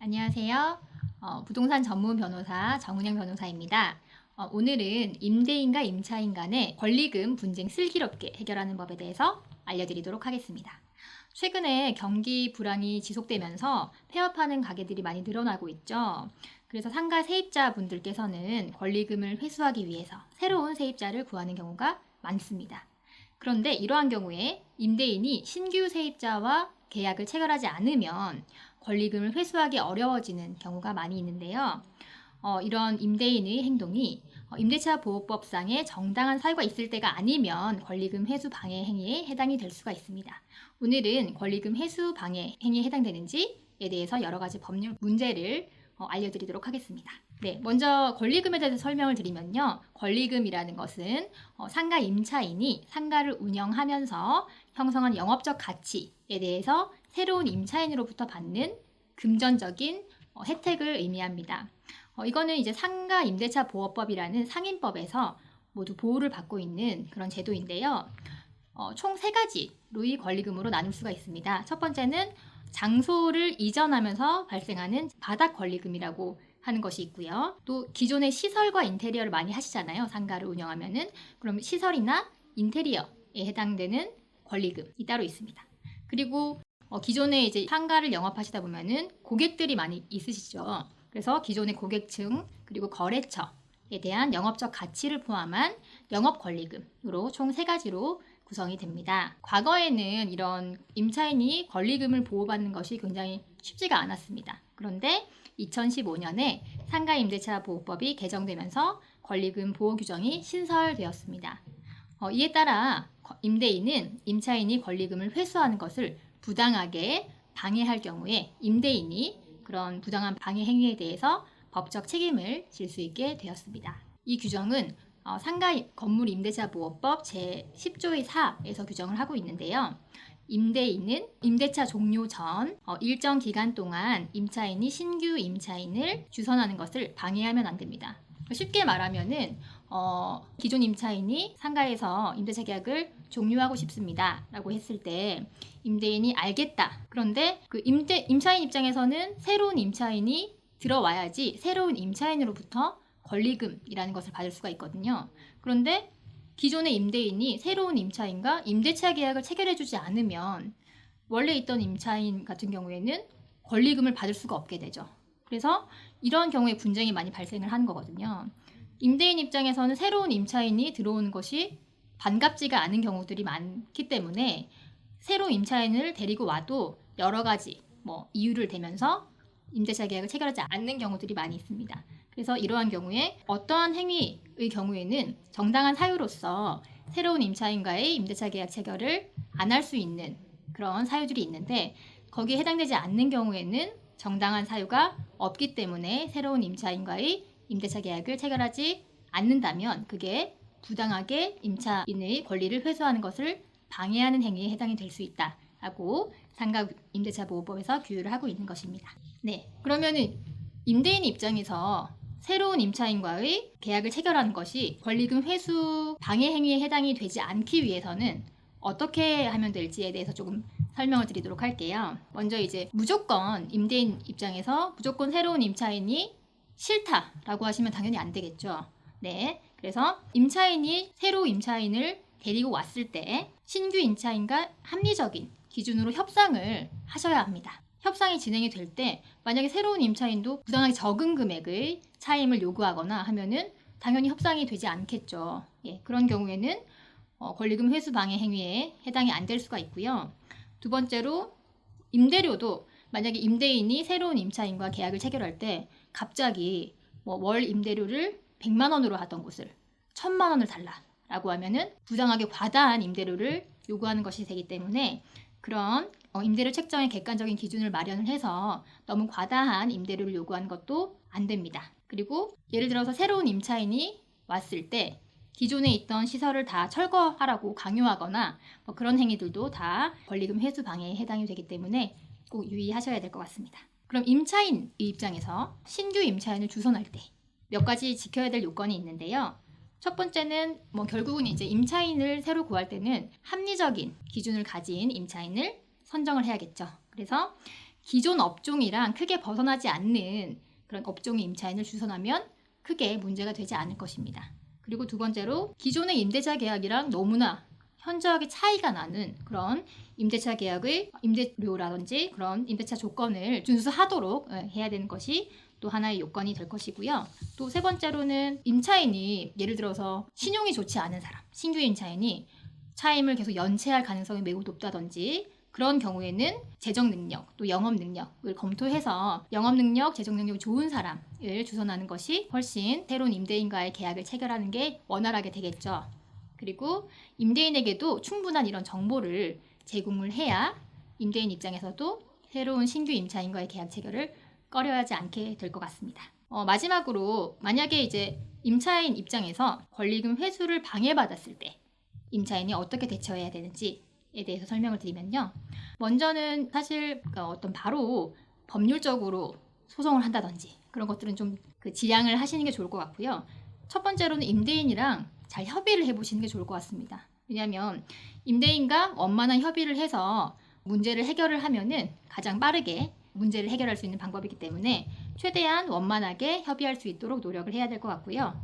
안녕하세요. 부동산 전문 변호사 정은영 변호사입니다. 오늘은 임대인과 임차인 간의 권리금 분쟁 슬기롭게 해결하는 법에 대해서 알려드리도록 하겠습니다. 최근에 경기 불황이 지속되면서 폐업하는 가게들이 많이 늘어나고 있죠. 그래서 상가 세입자분들께서는 권리금을 회수하기 위해서 새로운 세입자를 구하는 경우가 많습니다. 그런데 이러한 경우에 임대인이 신규 세입자와 계약을 체결하지 않으면 권리금을 회수하기 어려워지는 경우가 많이 있는데요. 이런 임대인의 행동이 임대차 보호법상의 정당한 사유가 있을 때가 아니면 권리금 회수 방해 행위에 해당이 될 수가 있습니다. 오늘은 권리금 회수 방해 행위에 해당되는지에 대해서 여러 가지 법률 문제를 알려드리도록 하겠습니다. 네, 먼저 권리금에 대해서 설명을 드리면요. 권리금이라는 것은 상가 임차인이 상가를 운영하면서 형성한 영업적 가치에 대해서 새로운 임차인으로부터 받는 금전적인 혜택을 의미합니다. 이거는 이제 상가 임대차 보호법이라는 상인법에서 모두 보호를 받고 있는 그런 제도인데요. 총 3가지로의 권리금으로 나눌 수가 있습니다. 첫 번째는 장소를 이전하면서 발생하는 바닥 권리금이라고 하는 것이 있고요. 또 기존의 시설과 인테리어를 많이 하시잖아요. 상가를 운영하면은. 그럼 시설이나 인테리어에 해당되는 권리금이 따로 있습니다. 그리고 기존에 이제 상가를 영업하시다 보면은 고객들이 많이 있으시죠. 그래서 기존의 고객층 그리고 거래처에 대한 영업적 가치를 포함한 영업 권리금으로 총 3가지로 구성이 됩니다. 과거에는 이런 임차인이 권리금을 보호받는 것이 굉장히 쉽지가 않았습니다. 그런데 2015년에 상가임대차 보호법이 개정되면서 권리금 보호 규정이 신설되었습니다. 이에 따라 임대인은 임차인이 권리금을 회수하는 것을 부당하게 방해할 경우에 임대인이 그런 부당한 방해 행위에 대해서 법적 책임을 질 수 있게 되었습니다. 이 규정은 상가 건물 임대차 보호법 제10조의 4에서 규정을 하고 있는데요. 임대인은 임대차 종료 전 일정 기간 동안 임차인이 신규 임차인을 주선하는 것을 방해하면 안 됩니다. 쉽게 말하면은 기존 임차인이 상가에서 임대차 계약을 종료하고 싶습니다 라고 했을 때 임대인이 알겠다. 그런데 그 임차인 입장에서는 새로운 임차인이 들어와야지 새로운 임차인으로부터 권리금이라는 것을 받을 수가 있거든요. 그런데 기존의 임대인이 새로운 임차인과 임대차 계약을 체결해주지 않으면 원래 있던 임차인 같은 경우에는 권리금을 받을 수가 없게 되죠. 그래서 이런 경우에 분쟁이 많이 발생을 하는 거거든요. 임대인 입장에서는 새로운 임차인이 들어오는 것이 반갑지가 않은 경우들이 많기 때문에 새로운 임차인을 데리고 와도 여러 가지 이유를 대면서 임대차 계약을 체결하지 않는 경우들이 많이 있습니다. 그래서 이러한 경우에 어떠한 행위의 경우에는 정당한 사유로서 새로운 임차인과의 임대차 계약 체결을 안 할 수 있는 그런 사유들이 있는데 거기에 해당되지 않는 경우에는 정당한 사유가 없기 때문에 새로운 임차인과의 임대차 계약을 체결하지 않는다면 그게 부당하게 임차인의 권리를 회수하는 것을 방해하는 행위에 해당이 될 수 있다라고 상가 임대차 보호법에서 규율을 하고 있는 것입니다. 네, 그러면은 임대인 입장에서 새로운 임차인과의 계약을 체결하는 것이 권리금 회수 방해 행위에 해당이 되지 않기 위해서는 어떻게 하면 될지에 대해서 조금 설명을 드리도록 할게요. 먼저 이제 무조건 임대인 입장에서 무조건 새로운 임차인이 싫다라고 하시면 당연히 안 되겠죠. 네, 그래서 임차인이 새로운 임차인을 데리고 왔을 때 신규 임차인과 합리적인 기준으로 협상을 하셔야 합니다. 협상이 진행이 될 때 만약에 새로운 임차인도 부당하게 적은 금액의 차임을 요구하거나 하면은 당연히 협상이 되지 않겠죠. 예, 그런 경우에는 권리금 회수 방해 행위에 해당이 안 될 수가 있고요. 두 번째로 임대료도 만약에 임대인이 새로운 임차인과 계약을 체결할 때 갑자기 월 임대료를 100만 원으로 하던 곳을 1000만 원을 달라라고 하면은 부당하게 과다한 임대료를 요구하는 것이 되기 때문에 그런 임대료 책정의 객관적인 기준을 마련을 해서 너무 과다한 임대료를 요구하는 것도 안 됩니다. 그리고 예를 들어서 새로운 임차인이 왔을 때 기존에 있던 시설을 다 철거하라고 강요하거나 그런 행위들도 다 권리금 회수 방해에 해당이 되기 때문에 꼭 유의하셔야 될 것 같습니다. 그럼 임차인 입장에서 신규 임차인을 주선할 때 몇 가지 지켜야 될 요건이 있는데요. 첫 번째는 결국은 이제 임차인을 새로 구할 때는 합리적인 기준을 가진 임차인을 선정을 해야겠죠. 그래서 기존 업종이랑 크게 벗어나지 않는 그런 업종의 임차인을 주선하면 크게 문제가 되지 않을 것입니다. 그리고 두 번째로 기존의 임대차 계약이랑 너무나 현저하게 차이가 나는 그런 임대차 계약의 임대료라든지 그런 임대차 조건을 준수하도록 해야 되는 것이 또 하나의 요건이 될 것이고요. 또 세 번째로는 임차인이 예를 들어서 신용이 좋지 않은 사람, 신규 임차인이 차임을 계속 연체할 가능성이 매우 높다든지 그런 경우에는 재정 능력, 또 영업 능력을 검토해서 영업 능력, 재정 능력이 좋은 사람을 주선하는 것이 훨씬 새로운 임대인과의 계약을 체결하는 게 원활하게 되겠죠. 그리고 임대인에게도 충분한 이런 정보를 제공을 해야 임대인 입장에서도 새로운 신규 임차인과의 계약 체결을 꺼려하지 않게 될 것 같습니다. 마지막으로 만약에 이제 임차인 입장에서 권리금 회수를 방해받았을 때 임차인이 어떻게 대처해야 되는지에 대해서 설명을 드리면요. 먼저는 사실 어떤 바로 법률적으로 소송을 한다든지 그런 것들은 좀 지양을 하시는 게 좋을 것 같고요. 첫 번째로는 임대인이랑 잘 협의를 해보시는 게 좋을 것 같습니다. 왜냐하면 임대인과 원만한 협의를 해서 문제를 해결을 하면은 가장 빠르게 문제를 해결할 수 있는 방법이기 때문에 최대한 원만하게 협의할 수 있도록 노력을 해야 될 것 같고요.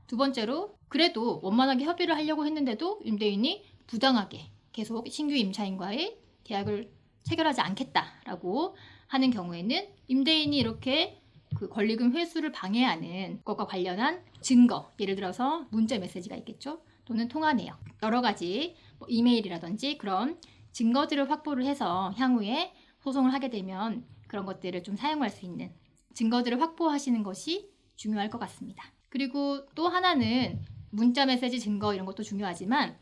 두 번째로 그래도 원만하게 협의를 하려고 했는데도 임대인이 부당하게 계속 신규 임차인과의 계약을 체결하지 않겠다라고 하는 경우에는 임대인이 이렇게 그 권리금 회수를 방해하는 것과 관련한 증거, 예를 들어서 문자 메시지가 있겠죠. 또는 통화 내역, 여러 가지 이메일이라든지 그런 증거들을 확보를 해서 향후에 소송을 하게 되면 그런 것들을 좀 사용할 수 있는 증거들을 확보하시는 것이 중요할 것 같습니다. 그리고 또 하나는 문자 메시지 증거 이런 것도 중요하지만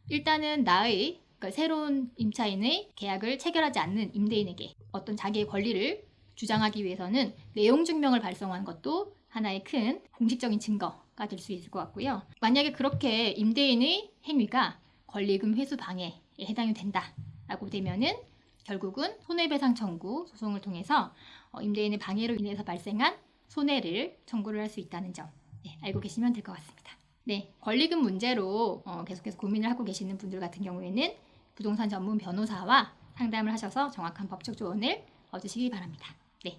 일단은 그러니까 새로운 임차인의 계약을 체결하지 않는 임대인에게 어떤 자기의 권리를 주장하기 위해서는 내용 증명을 발송하는 것도 하나의 큰 공식적인 증거가 될 수 있을 것 같고요. 만약에 그렇게 임대인의 행위가 권리금 회수 방해에 해당이 된다라고 되면은 결국은 손해배상 청구 소송을 통해서 임대인의 방해로 인해서 발생한 손해를 청구를 할 수 있다는 점 알고 계시면 될 것 같습니다. 네, 권리금 문제로 계속해서 고민을 하고 계시는 분들 같은 경우에는 부동산 전문 변호사와 상담을 하셔서 정확한 법적 조언을 얻으시기 바랍니다. 네.